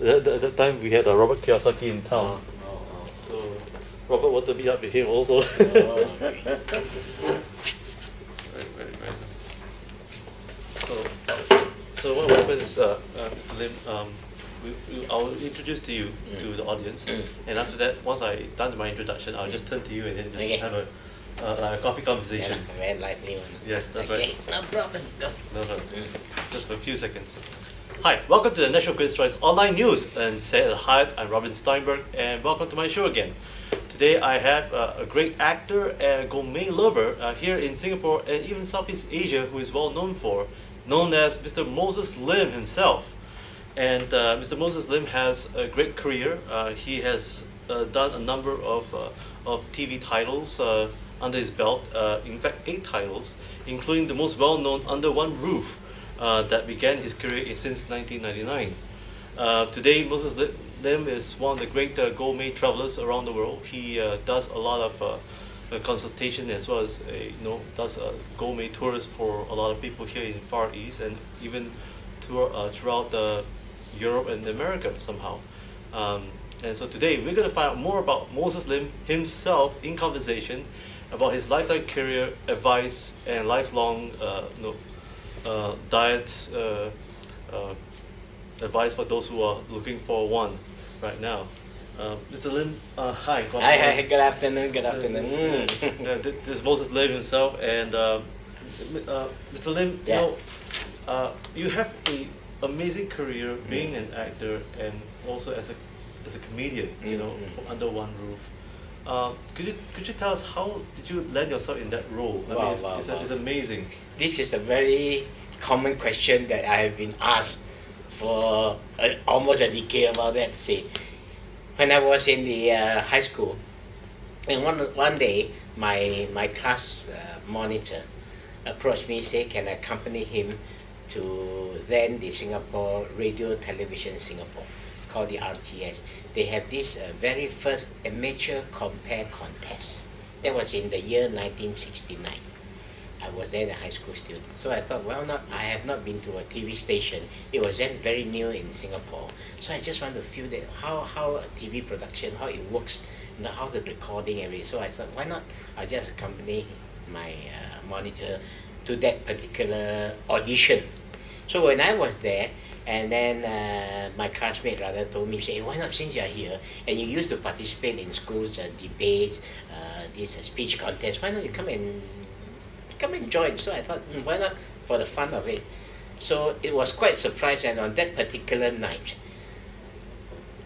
At that time we had Robert Kiyosaki in town. So Robert wanted to meet up with him also. Okay. Right. So what happens is, Mr. Lim, I'll introduce to you to the audience, and after that, once I done my introduction, I'll just turn to you and then just have a coffee conversation. Yeah, very lively one. Yes, that's okay, right. no problem. Go. No. Just for a few seconds. Hi, welcome to the National Critics' Choice Online News and set at Hyatt. I'm Robin Stienberg, and welcome to my show again. Today I have a great actor and gourmet lover here in Singapore and even Southeast Asia who is well known as Mr. Moses Lim himself. And Mr. Moses Lim has a great career. He has done a number of TV titles under his belt, in fact 8 titles, including the most well-known Under One Roof that began his career since 1999. Today, Moses Lim is one of the great gourmet travelers around the world. He does a lot of consultation as well as does gourmet tours for a lot of people here in Far East and even throughout Europe and America somehow. And so today we're going to find out more about Moses Lim himself in conversation about his lifetime career, advice, and lifelong diet advice for those who are looking for one right now. Mr. Lim, hi. Hi, good afternoon. This is Moses Lim himself, and Mr. Lim, you have an amazing career being an actor and also as a comedian, for Under One Roof. Could you tell us how did you land yourself in that role? It's amazing. This is a very common question that I have been asked for almost a decade about that. See, when I was in the high school, and one day my class monitor approached me, say, can I accompany him to then the Singapore Radio Television Singapore, called the RTS. They have this very first amateur compare contest. That was in the year 1969. I was then a high school student. So I thought, I have not been to a TV station. It was then very new in Singapore. So I just want to feel that how a TV production, how it works, how the recording, everything. So I thought, why not? I'll just accompany my monitor to that particular audition. So when I was there, and then my classmate rather told me, say, why not, since you're here and you used to participate in schools debates, this speech contest, why don't you come and join? So I thought, why not, for the fun of it. So it was quite surprised, and on that particular night,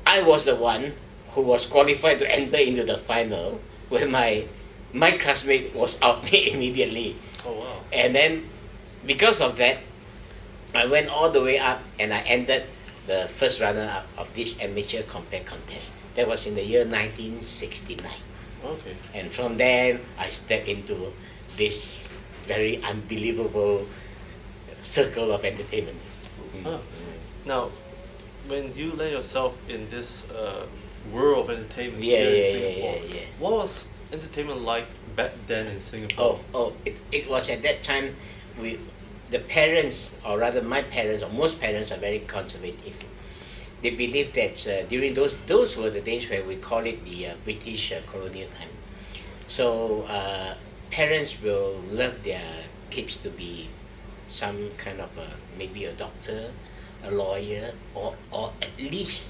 I was the one who was qualified to enter into the final, where my classmate was out immediately. Oh wow. And then because of that, I went all the way up and I ended the first runner-up of this amateur compare contest. That was in the year 1969. Okay. And from then, I stepped into this very unbelievable circle of entertainment. Now, when you land yourself in this world of entertainment here in Singapore, what was entertainment like back then in Singapore? It was at that time, the parents, or rather my parents, or most parents, are very conservative. They believe that during those were the days where we call it the British colonial time. So parents will love their kids to be some kind of maybe a doctor, a lawyer, or at least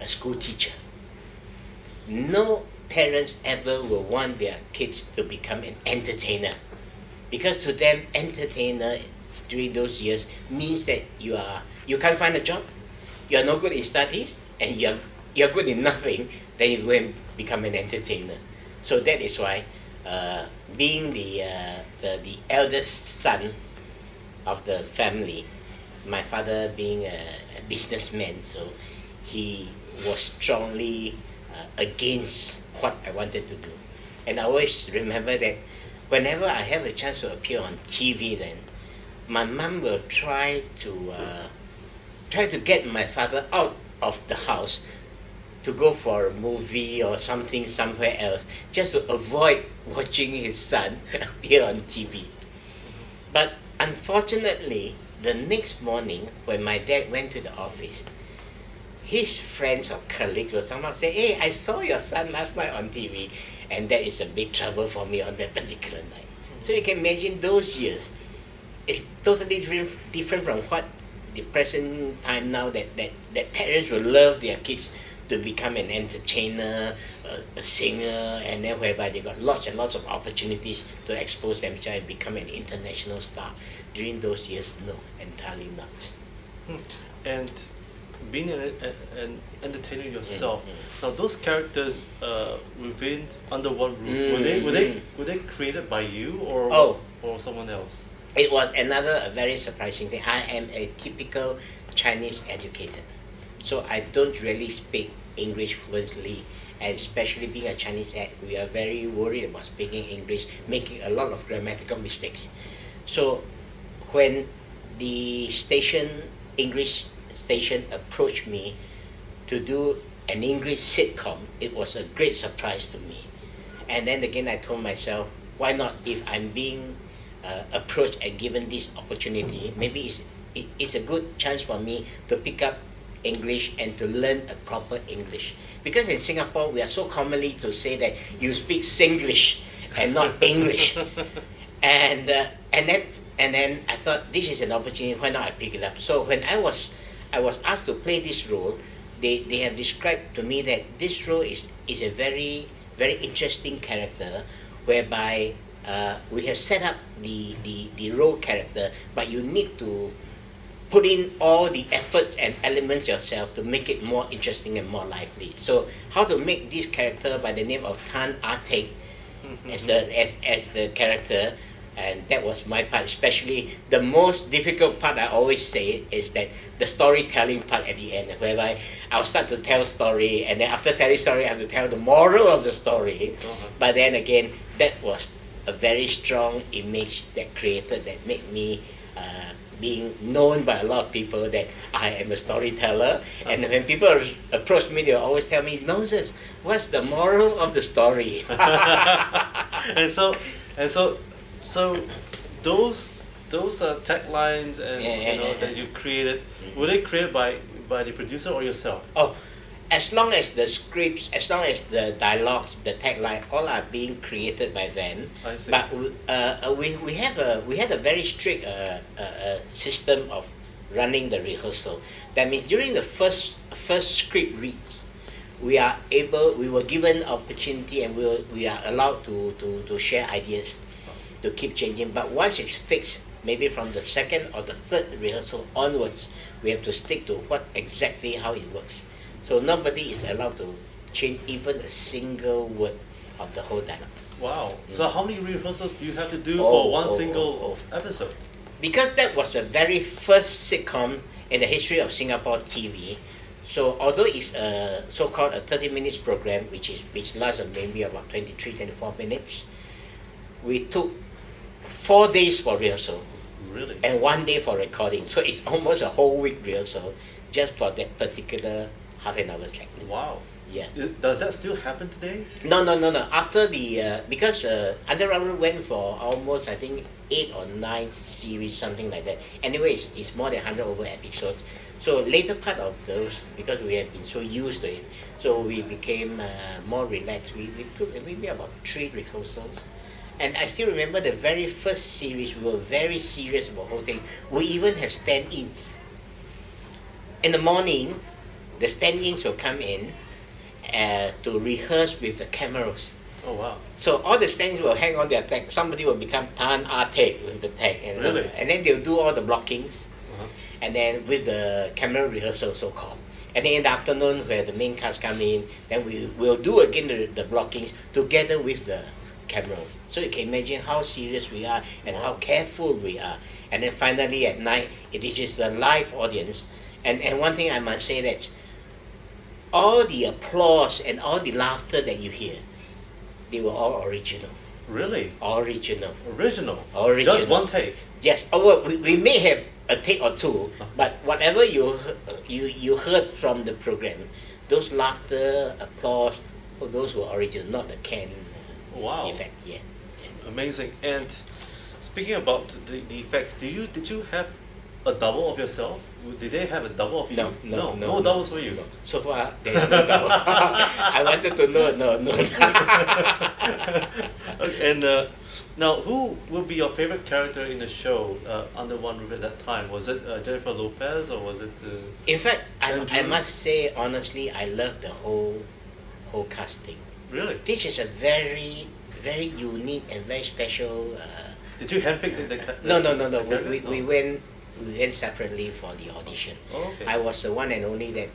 a school teacher. No parents ever will want their kids to become an entertainer, because to them, entertainer during those years means that you can't find a job, you are no good in studies, and you're good in nothing, then you go and become an entertainer. So that is why, being the eldest son of the family, my father being a businessman, so he was strongly against what I wanted to do. And I always remember that whenever I have a chance to appear on TV, then my mom will try to get my father out of the house to go for a movie or something somewhere else, just to avoid watching his son appear on TV. But unfortunately, the next morning when my dad went to the office, his friends or colleagues will somehow say, "Hey, I saw your son last night on TV," and that is a big trouble for me on that particular night. So you can imagine those years. It's totally different from what the present time now that parents will love their kids to become an entertainer, a singer, and then whereby they got lots and lots of opportunities to expose themselves and become an international star. During those years, no, entirely not. And being an entertainer yourself, now those characters within under one roof, were they created by you or someone else? It was a very surprising thing. I am a typical Chinese educator, so I don't really speak English fluently, and especially being a Chinese act, we are very worried about speaking English, making a lot of grammatical mistakes. So when the English station approached me to do an English sitcom, it was a great surprise to me. And then again, I told myself, why not? If I'm being approached and given this opportunity, maybe it's a good chance for me to pick up English and to learn a proper English. Because in Singapore, we are so commonly to say that you speak Singlish and not English. And then I thought this is an opportunity. Why not I pick it up? So when I was asked to play this role, they have described to me that this role is a very very interesting character, whereby we have set up the role character, but you need to put in all the efforts and elements yourself to make it more interesting and more lively. So how to make this character by the name of Tan Ah Teck as the character, and that was my part. Especially the most difficult part, I always say, is that the storytelling part at the end, whereby I'll start to tell story, and then after telling story I have to tell the moral of the story. But then again, that was a very strong image that made me being known by a lot of people that I am a storyteller. And when people approach me, they always tell me, "Moses, what's the moral of the story?" and so those taglines and that you created, were they created by the producer or yourself? Oh, as long as the scripts, as long as the dialogues, the tagline, all are being created by them. I see. But we had a very strict system of running the rehearsal. That means during the first script reads, we were given opportunity, and we are allowed to share ideas, to keep changing. But once it's fixed, maybe from the second or the third rehearsal onwards, we have to stick to how it works. So nobody is allowed to change even a single word of the whole dialogue. Wow. So how many rehearsals do you have to do for one single episode? Because that was the very first sitcom in the history of Singapore TV. So although it's a so-called a 30 minutes program, which lasts maybe about 23-24 minutes, we took 4 days for rehearsal. Really? And 1 day for recording. So it's almost a whole week rehearsal just for that particular half an hour segment. Wow. Yeah. Does that still happen today? No. After the because Underground went for almost, I think, 8 or 9 series, something like that. Anyways, it's more than 100 over episodes. So later part of those, because we have been so used to it, so we became more relaxed. We took maybe about 3 rehearsals. And I still remember the very first series, we were very serious about the whole thing. We even have stand-ins. In the morning, the stand-ins will come in to rehearse with the cameras. Oh wow. So all the stand-ins will hang on their tag. Somebody will become Tan Ah Teck with the tag. Really? And then they'll do all the blockings. And then with the camera rehearsal, so-called. And then in the afternoon, where the main cast come in, then we will do again the blockings together with the cameras. So you can imagine how serious we are and how careful we are. And then finally at night, it is a live audience. And one thing I must say, that all the applause and all the laughter that you hear, they were all original. Really? Original. Just one take? Yes. Oh, well, we may have a take or two, but whatever you heard from the program, those laughter, applause, those were original, not the canned effect. Yeah. Amazing. And speaking about the effects, did you have a double of yourself? Did they have a double of you? No doubles for you. No. So far, there is no double. I wanted to know, no. Okay, and now, who would be your favorite character in the show under one roof at that time? Was it Jennifer Lopez or was it? In fact, I Andrew? must say honestly, I love the whole casting. Really? This is a very, very unique and very special. Did you handpick the No. the We, characters? we went separately for the audition. Oh, okay. I was the one and only that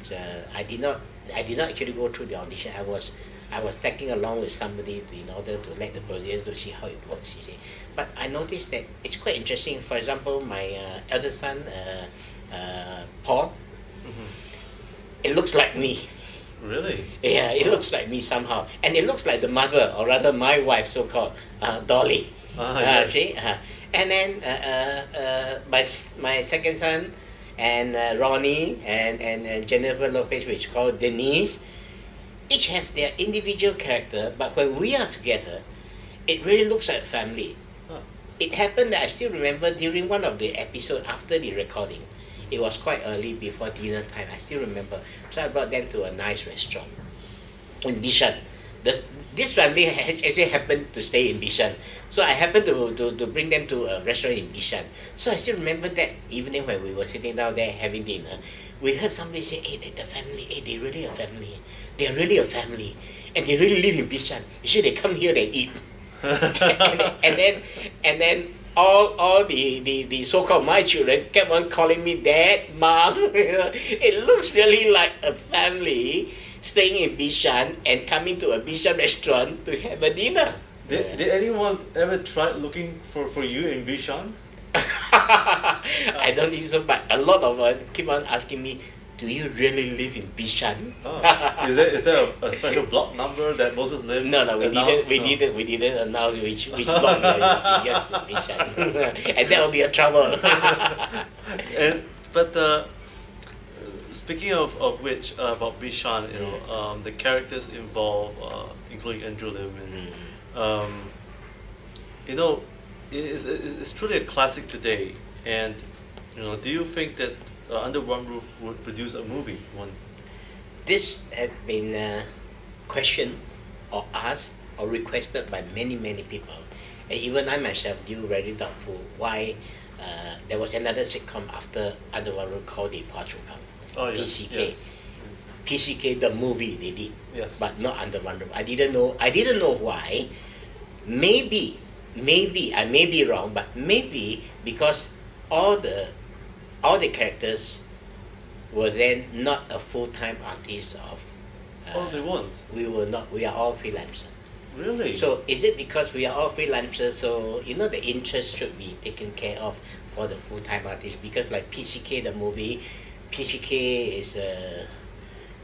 I did not actually go through the audition. I was tagging along with somebody in order to let the producer to see how it works. You see, but I noticed that it's quite interesting. For example, my eldest son, Paul, it looks like me. Really? Yeah, it looks like me somehow, and it looks like the mother, or rather my wife, so-called Dolly. Yes. See, and then my second son, and Ronnie, and Jennifer Lopez, which is called Denise, each have their individual character, but when we are together, it really looks like a family. Huh. It happened that I still remember during one of the episodes after the recording. It was quite early before dinner time. I still remember. So I brought them to a nice restaurant in Bishan. This family actually happened to stay in Bishan. So I happened to bring them to a restaurant in Bishan. So I still remember that evening when we were sitting down there having dinner, we heard somebody say, hey, the family, hey, they're really a family. They're really a family. And they really live in Bishan. You see, they come here and eat. and then all the so-called my children kept on calling me dad, mom. It looks really like a family staying in Bishan and coming to a Bishan restaurant to have a dinner. Did anyone ever try looking for you in Bishan? I don't think so, but a lot of keep on asking me, do you really live in Bishan? Oh. Is there a special block number that Moses Lim No, announced? we didn't announce which block we are using. Yes, Bishan, and that will be a trouble. But speaking of which, about Bishan, the characters involved, including Andrew Lim, and it's truly a classic today. And do you think that Under One Roof would produce a movie one? This had been questioned or asked or requested by many people, and even I myself do very doubtful why there was another sitcom after Under One Roof called The Phua Chu Kang. Oh yes. PCK. Yes. PCK, the movie they did, Yes. but not Under One Roof. I didn't know why. Maybe I may be wrong, but maybe because all the characters were then not a full-time artist of. Oh, they weren't. We were not. We are all freelancers. Really? So is it because we are all freelancers? So the interest should be taken care of for the full-time artists, because like PCK, the movie, PCK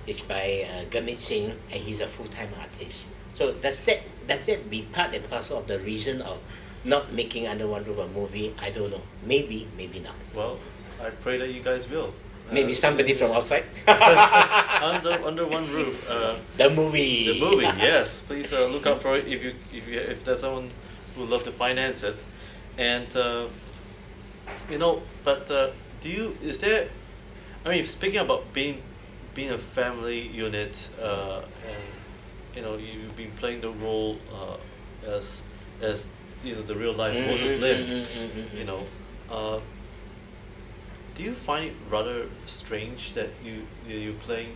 is by Gurmit Singh, and he's a full-time artist. So does that be part and parcel of the reason of not making Under One Roof a movie? I don't know. Maybe not. Well, I pray that you guys will. Maybe somebody from outside. Under One Roof. The movie. The movie, yes. Please look out for it if there's someone who would love to finance it, and is there? I mean, speaking about being a family unit, and you've been playing the role as the real life Moses Lim. Do you find it rather strange that you're playing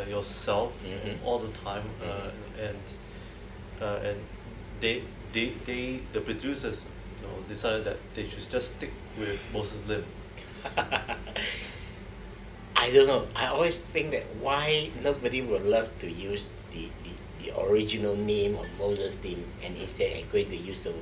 yourself all the time, and they the producers decided that they should just stick with Moses Lim? I don't know. I always think that why nobody would love to use the original name of Moses Lim, and instead are going to use the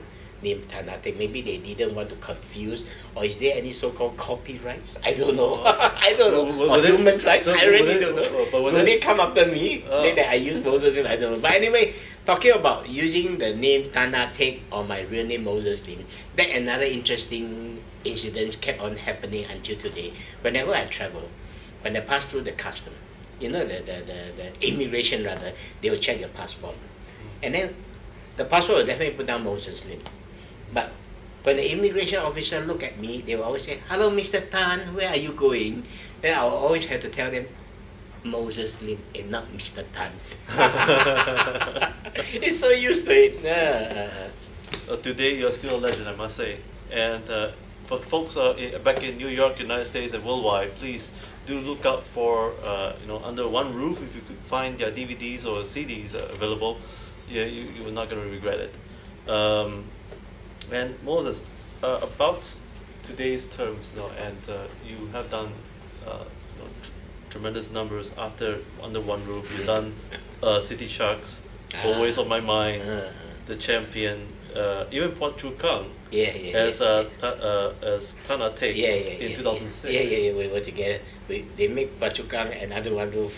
name Tanatek. Maybe they didn't want to confuse, or is there any so-called copyrights? I don't know. I don't know. Or human rights? I really don't know. Will they come after me, say that I use Moses Lim? I don't know. But anyway, talking about using the name Tanatek or my real name Moses Lim, that another interesting incidents kept on happening until today. Whenever I travel, when I pass through the custom, the immigration rather, they will check your passport. And then the passport will definitely put down Moses Lim. But when the immigration officer look at me, they will always say, "Hello, Mr. Tan, where are you going?" Then I will always have to tell them, "Moses Lim and not Mr. Tan." It's so used to it. Today, you're still a legend, I must say. And for folks back in New York, United States, and worldwide, please do look out for Under One Roof. If you could find their DVDs or CDs available, yeah, you're not going to regret it. And Moses, about today's terms, and you have done tremendous numbers after Under One Roof. You've done City Sharks, Always on My Mind, The Champion, even Port Chu Kang as Tana Take in 2006. Yeah, we were together. They make Port Chu Kang and Under One Roof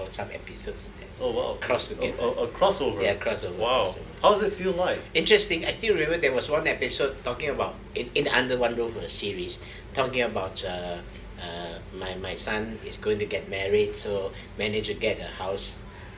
some episodes. Oh wow! Cross together. A crossover. Yeah, crossover. Wow. Crossover. How does it feel like? Interesting. I still remember there was one episode talking about in the Under One Roof series, talking about my son is going to get married, so managed to get a house,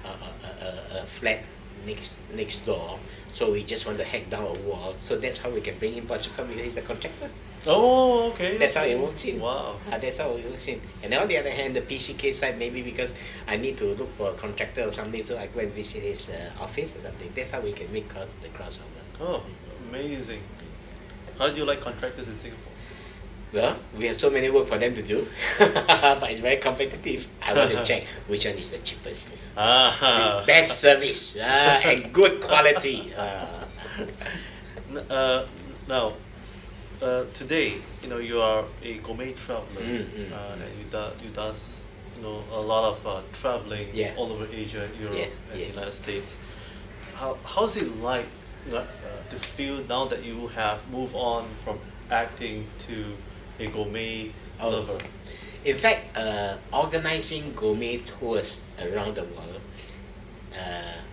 a flat next door. So we just want to hack down a wall. So that's how we can bring in Port Chu Kang because he's a contractor. Oh, okay. That's how it works in. Wow. That's how it works in. And on the other hand, the PCK side, maybe because I need to look for a contractor or something, so I go and visit his office or something. That's how we can make the crossover. Oh, amazing. How do you like contractors in Singapore? Well, we have so many work for them to do, but it's very competitive. I want to check which one is the cheapest, best service, and good quality. Now, today, you are a gourmet traveler, and you does a lot of traveling all over Asia, Europe, and the United States. How's it like to feel now that you have moved on from acting to a gourmet lover? In fact, organizing gourmet tours around the world,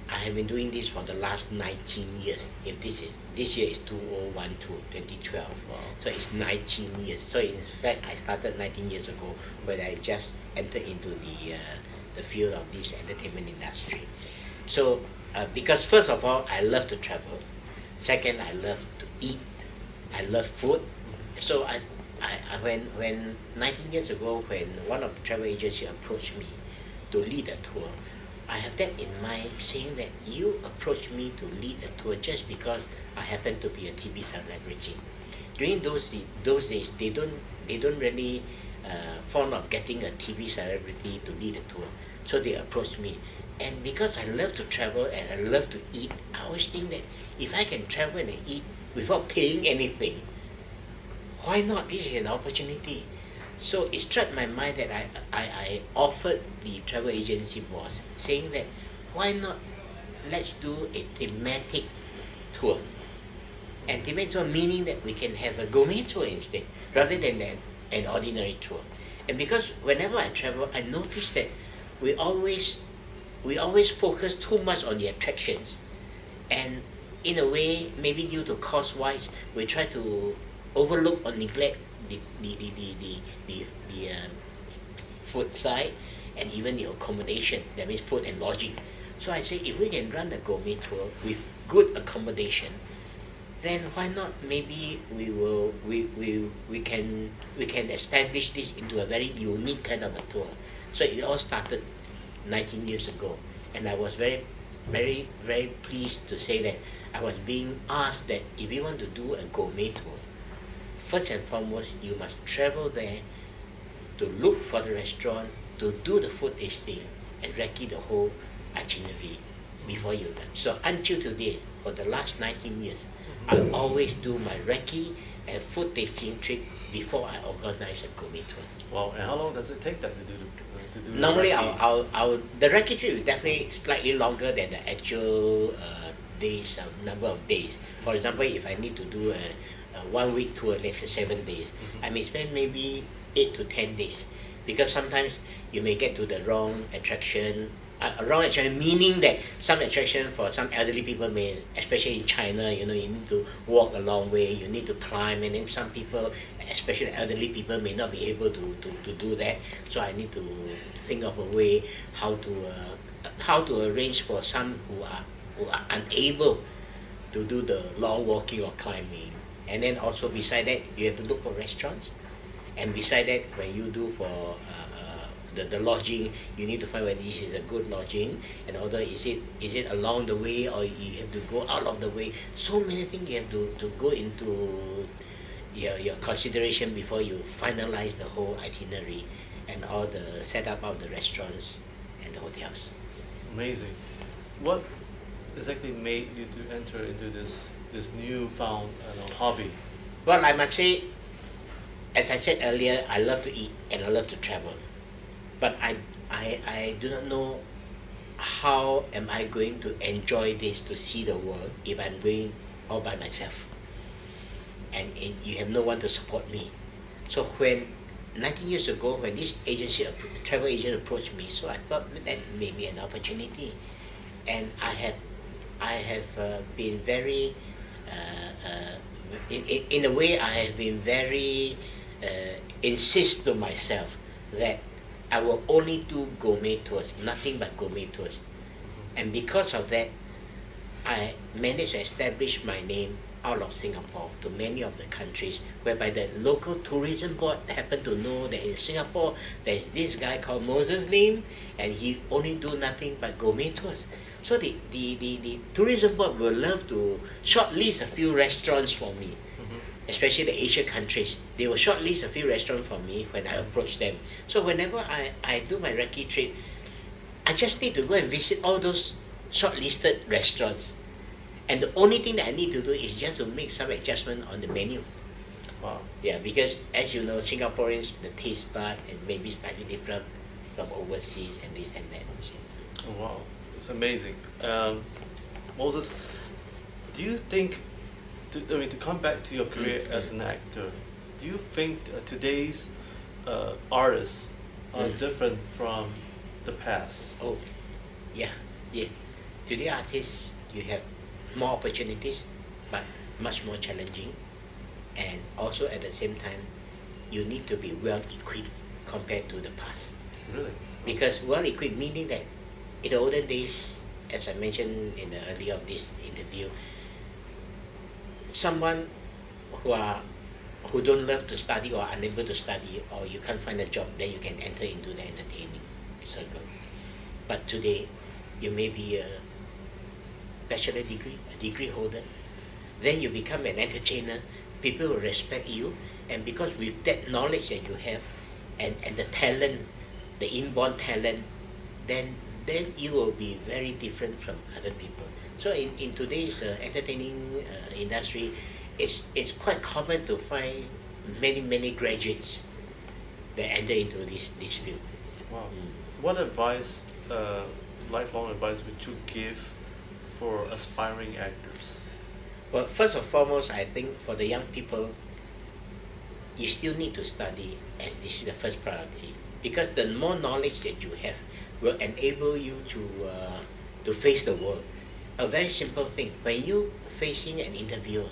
I have been doing this for the last 19 years. If this year is 2012, Wow. so it's 19 years. So in fact, I started 19 years ago when I just entered into the field of this entertainment industry. So because first of all, I love to travel. Second, I love to eat. I love food. So when 19 years ago, when one of the travel agencies approached me to lead a tour, I have that in mind, saying that you approached me to lead a tour just because I happen to be a TV celebrity. During those days, they don't really fond of getting a TV celebrity to lead a tour, so they approached me. And because I love to travel and I love to eat, I always think that if I can travel and eat without paying anything, why not? This is an opportunity. So it struck my mind that I offered the travel agency boss, saying that why not let's do a thematic tour. And thematic tour meaning that we can have a gourmet tour instead, rather than an ordinary tour. And because whenever I travel, I notice that we always focus too much on the attractions, and in a way, maybe due to cost-wise, we try to overlook or neglect the food side and even the accommodation. That means food and lodging. So I say, if we can run a gourmet tour with good accommodation, then why not? Maybe we can establish this into a very unique kind of a tour. So it all started 19 years ago, and I was very, very, very pleased to say that I was being asked that if you want to do a gourmet tour, first and foremost, you must travel there to look for the restaurant, to do the food tasting, and recce the whole itinerary before you run. So until today, for the last 19 years, I always do my recce and food tasting trip before I organize a gourmet tour. Wow, and how long does it take that to do Normally, recce? the recce trip is definitely slightly longer than the actual days, number of days. For example, if I need to do a 1 week tour, let's say 7 days, I may spend maybe 8 to 10 days, because sometimes you may get to the wrong attraction. Wrong attraction meaning that some attraction for some elderly people may, especially in China, you need to walk a long way, you need to climb, and then some people, especially elderly people, may not be able to do that. So I need to think of a way how to arrange for some who are unable to do the long walking or climbing. And then also beside that, you have to look for restaurants. And beside that, when you do for the lodging, you need to find whether this is a good lodging, and although is it along the way, or you have to go out of the way. So many things you have to go into your consideration before you finalize the whole itinerary and all the setup of the restaurants and the hotels. Amazing. What exactly made you to enter into this newfound hobby? Well, I must say, as I said earlier, I love to eat and I love to travel. But I do not know how am I going to enjoy this, to see the world, if I'm going all by myself. And you have no one to support me. So when 19 years ago, when this travel agent approached me, so I thought that may be an opportunity. And I have been very, in a way, I have been very insist to myself that I will only do gourmet tours, nothing but gourmet tours. And because of that, I managed to establish my name out of Singapore to many of the countries, whereby the local tourism board happened to know that in Singapore there's this guy called Moses Lim, and he only do nothing but gourmet tours. So the tourism board will love to shortlist a few restaurants for me, especially the Asian countries. They will shortlist a few restaurants for me when I approach them. So whenever I do my recce trip, I just need to go and visit all those shortlisted restaurants. And the only thing that I need to do is just to make some adjustment on the menu. Wow. Yeah, because as you know, Singaporeans, the taste bud and maybe slightly different from overseas and this and that. Oh, wow, it's amazing. Moses, do you think, to come back to your career as an actor, do you think today's artists are different from the past? Oh, yeah. Today artists, you have more opportunities, but much more challenging. And also at the same time, you need to be well equipped compared to the past. Really? Because well equipped meaning that in the olden days, as I mentioned in the earlier of this interview, someone who don't love to study or unable to study, or you can't find a job, then you can enter into the entertaining circle. But today, you may be a bachelor degree, a degree holder, then you become an entertainer, people will respect you, and because with that knowledge that you have and the talent, the inborn talent, then you will be very different from other people. So in today's entertaining industry, it's quite common to find many graduates that enter into this field. Wow. What advice, lifelong advice, would you give for aspiring actors? Well, first and foremost, I think for the young people, you still need to study, as this is the first priority, because the more knowledge that you have will enable you to face the world. A very simple thing, when you facing an interviewer,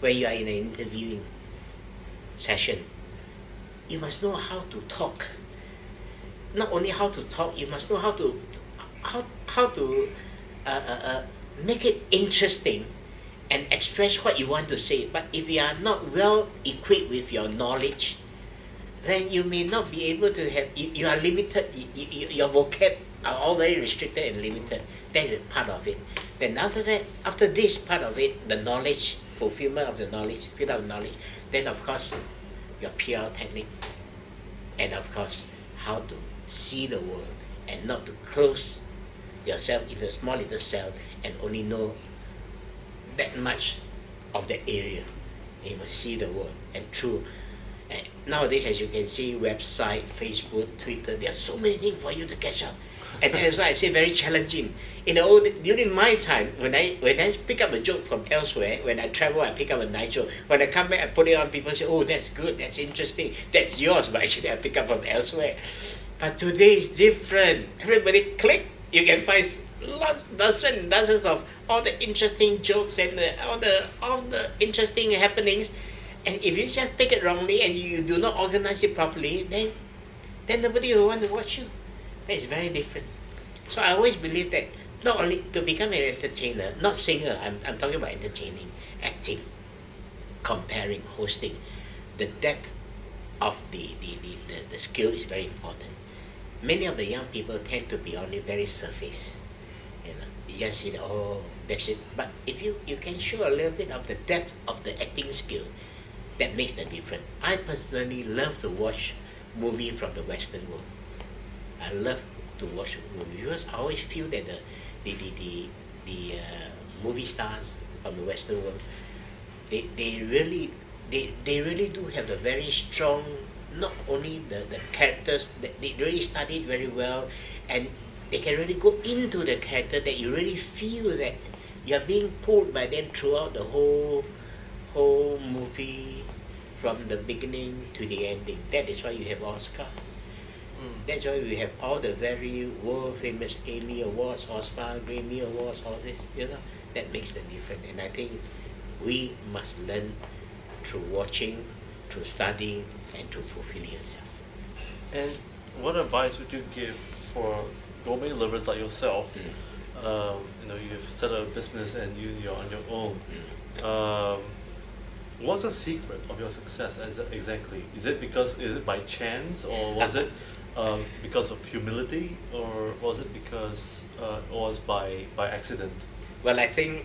when you are in an interviewing session, you must know how to talk. Not only how to talk, you must know how to make it interesting and express what you want to say. But if you are not well equipped with your knowledge, then you may not be able to have, you are limited, your vocab are all very restricted and limited. That is part of it. Then after that, after this part of it, the knowledge, fulfillment of the knowledge, fill out knowledge, then of course your PR technique, and of course how to see the world and not to close yourself in a small little cell and only know that much of that area. You must see the world. And through nowadays, as you can see, website, Facebook, Twitter, there are so many things for you to catch up. And that's why I say very challenging. During my time, when I pick up a joke from elsewhere, when I travel, I pick up a nice joke. When I come back, I put it on, people say, oh, that's good, that's interesting, that's yours, but actually I pick up from elsewhere. But today is different. Everybody click, you can find dozens of all the interesting jokes and all the interesting happenings. And if you just pick it wrongly and you do not organize it properly, then nobody will want to watch you. That is very different. So I always believe that not only to become an entertainer, not singer, I'm talking about entertaining, acting. comparing, hosting, the depth of the skill is very important. Many of the young people tend to be only very surface. You just see that's it. But if you can show a little bit of the depth of the acting skill, that makes the difference. I personally love to watch movie from the Western world. I love to watch movie because I always feel that the movie stars from the Western world, they really do have a very strong, not only the characters, they really studied very well, and they can really go into the character that you really feel that you are being pulled by them throughout the whole movie, from the beginning to the ending. That is why you have Oscar. That's why we have all the very world famous Emmy Awards, Oscar, Grammy Awards, all this, that makes the difference. And I think we must learn through watching, through studying, and through fulfilling yourself. And what advice would you give for gourmet lovers like yourself? You've set up a business and you're on your own. What's the secret of your success exactly? Is it by chance, or was it because of humility, or was it because it was by accident? Well, I think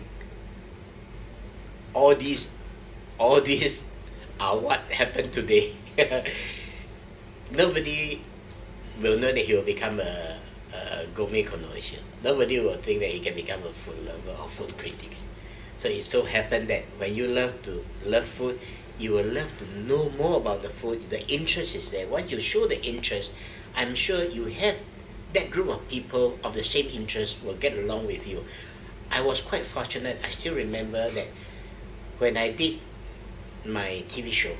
all these are what happened today. Nobody will know that he will become a gourmet connoisseur. Nobody will think that he can become a food lover or food critic. So it so happened that when you love food, you will love to know more about the food. The interest is there. Once you show the interest, I'm sure you have that group of people of the same interest will get along with you. I was quite fortunate. I still remember that when I did my TV show,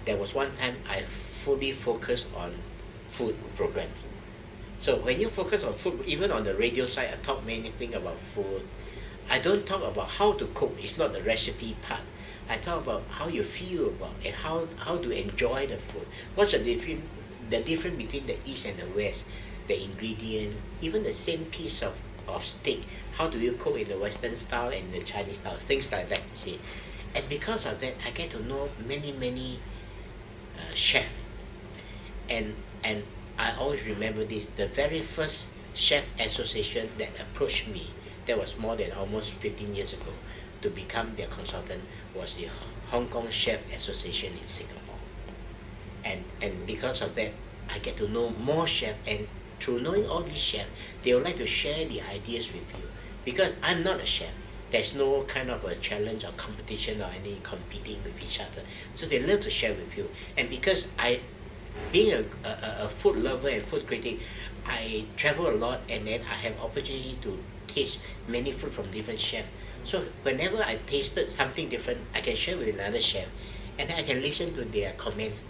there was one time I fully focused on food programs. So when you focus on food, even on the radio side, I talk many things about food. I don't talk about how to cook. It's not the recipe part. I talk about how you feel about and how to enjoy the food. What's the difference between the East and the West, the ingredient, even the same piece of steak. How do you cook in the Western style and the Chinese style? Things like that, you see. And because of that, I get to know many chefs. And I always remember this. The very first chef association that approached me, that was more than almost 15 years ago, to become their consultant, was the Hong Kong Chef Association in Singapore. And because of that, I get to know more chefs, and through knowing all these chefs, they would like to share the ideas with you. Because I'm not a chef. There's no kind of a challenge or competition or any competing with each other. So they love to share with you. And because being a food lover and food critic, I travel a lot, and then I have opportunity to taste many food from different chefs. So whenever I tasted something different, I can share with another chef, and then I can listen to their comments.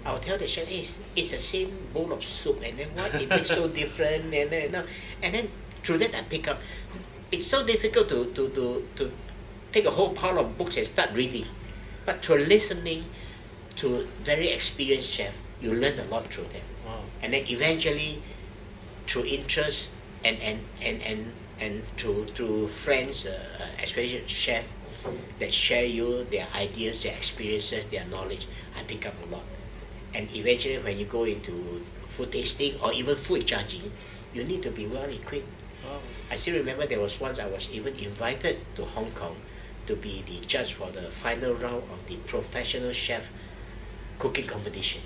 I'll tell the chef, hey, it's the same bowl of soup, and then what it makes so different, and then through that I pick up. It's so difficult to take a whole pile of books and start reading, but through listening to very experienced chefs, you learn a lot through them. Wow. And then eventually, through interest and through friends, especially chefs that share you their ideas, their experiences, their knowledge, I pick up a lot. And eventually, when you go into food tasting or even food judging, you need to be well equipped. Wow. I still remember there was once I was even invited to Hong Kong to be the judge for the final round of the professional chef cooking competition.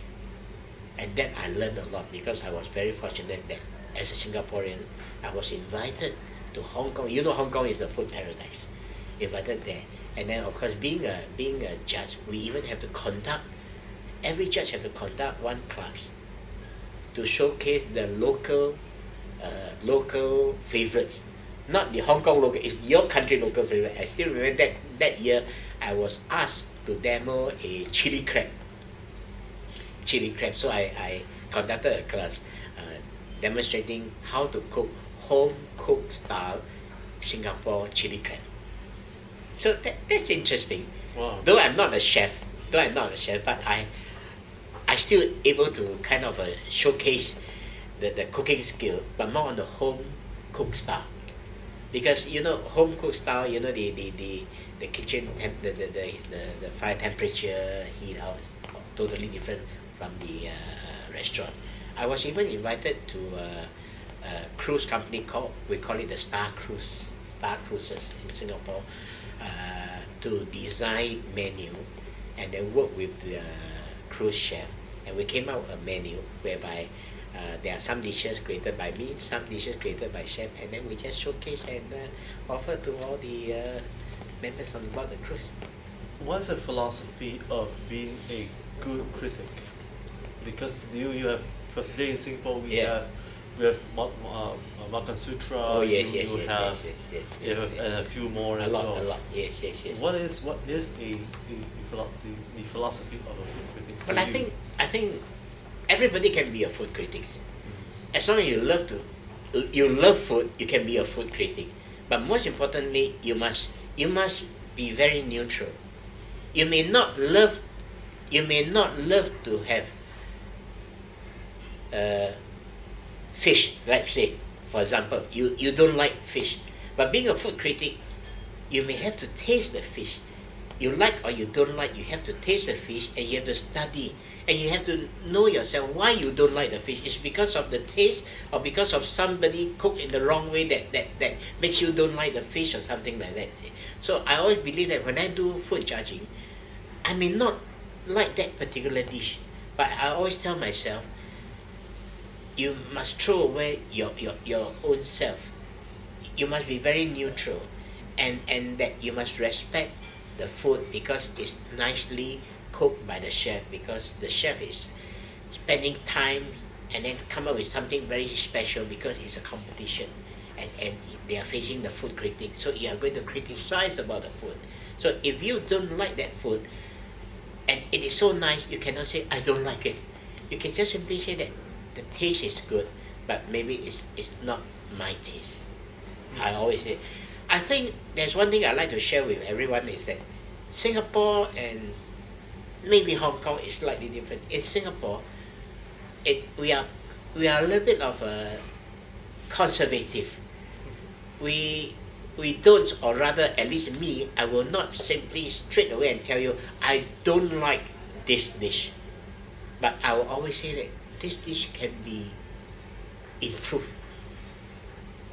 And that I learned a lot, because I was very fortunate that as a Singaporean, I was invited to Hong Kong. You know, Hong Kong is a food paradise. Invited there. And then of course, being a judge, we even have to conduct, every judge have to conduct one class to showcase the local favorites. Not the Hong Kong local, it's your country local favorite. I still remember that year I was asked to demo a chili crab. So I conducted a class demonstrating how to cook home cooked style Singapore chili crab. So that's interesting. Wow. Though I'm not a chef, but I still able to kind of showcase the cooking skill, but more on the home cooked style. Because home cooked style, the the kitchen the fire temperature, heat out is totally different from the restaurant. I was even invited to a cruise company we call it the Star Cruises in Singapore, to design menu and then work with the cruise chef, and we came out a menu whereby there are some dishes created by me, some dishes created by chef, and then we just showcase and offer to all the members on board the cruise. What's the philosophy of being a good critic? Because because today in Singapore we Yeah. have Makan Sutra. Oh yes, you, yes, you yes, have, yes, you have and a few more a as lot, well. a lot, yes, yes, yes. What is the philosophy of a food critic? for Well, you? I think everybody can be a food critic. As long as you love food, you can be a food critic. But most importantly, you must be very neutral. You may not love to have fish. Let's say, for example, you don't like fish, but being a food critic, you may have to taste the fish. You like or you don't like, you have to taste the fish and you have to study and you have to know yourself why you don't like the fish. It's because of the taste or because of somebody cooked in the wrong way that makes you don't like the fish or something like that. So I always believe that when I do food judging, I may not like that particular dish, but I always tell myself, you must throw away your own self. You must be very neutral, and that you must respect the food because it's nicely cooked by the chef, because the chef is spending time and then come up with something very special because it's a competition, and they are facing the food critic, so you are going to criticize about the food. So if you don't like that food and it is so nice, you cannot say I don't like it. You can just simply say that the taste is good, but maybe it's not my taste. I always say, I think there's one thing I like to share with everyone is that Singapore and maybe Hong Kong is slightly different. In Singapore, we are a little bit of a conservative. We don't, or rather, at least me, I will not simply straight away and tell you I don't like this dish, but I will always say that this dish can be improved.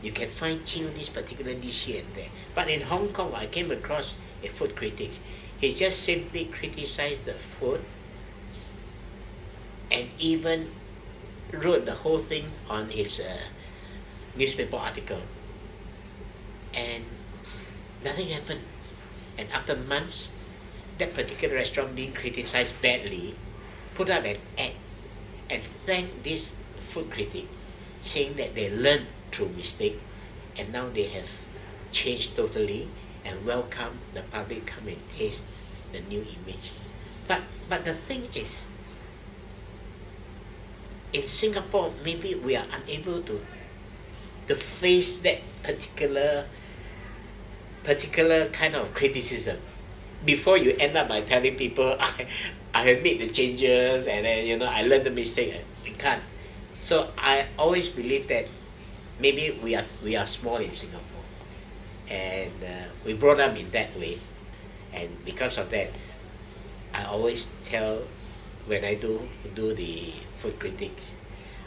You can fine-tune this particular dish here and there. But in Hong Kong, I came across a food critic. He just simply criticized the food and even wrote the whole thing on his newspaper article. And nothing happened. And after months, that particular restaurant being criticized badly, put up an ad and thanked this food critic, saying that they learned through mistake and now they have changed totally and welcome the public come and taste the new image. But the thing is, in Singapore, maybe we are unable to face that particular kind of criticism before you end up by telling people I have made the changes and then I learned the mistake. We can't. So I always believe that maybe we are small in Singapore, and we brought up in that way, and because of that, I always tell when I do the food critics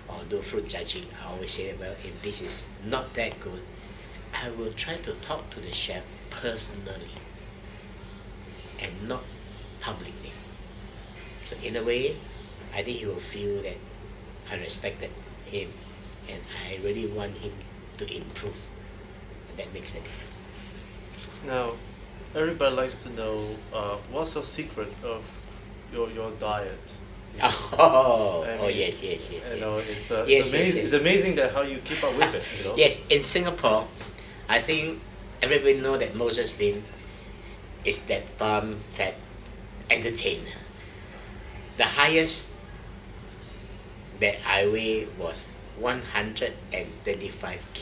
or do food judging, I always say, well, if this is not that good, I will try to talk to the chef personally and not publicly. So in a way, I think he will feel that I respected him and I really want him to improve. And that makes a difference. Now, everybody likes to know what's your secret of your diet. Oh, I mean, yes. It's Yes, amazing. yes. It's amazing that how you keep up with it. Yes, in Singapore, I think everybody know that Moses Lim is that fat entertainer. The highest that I weigh was 135 kg.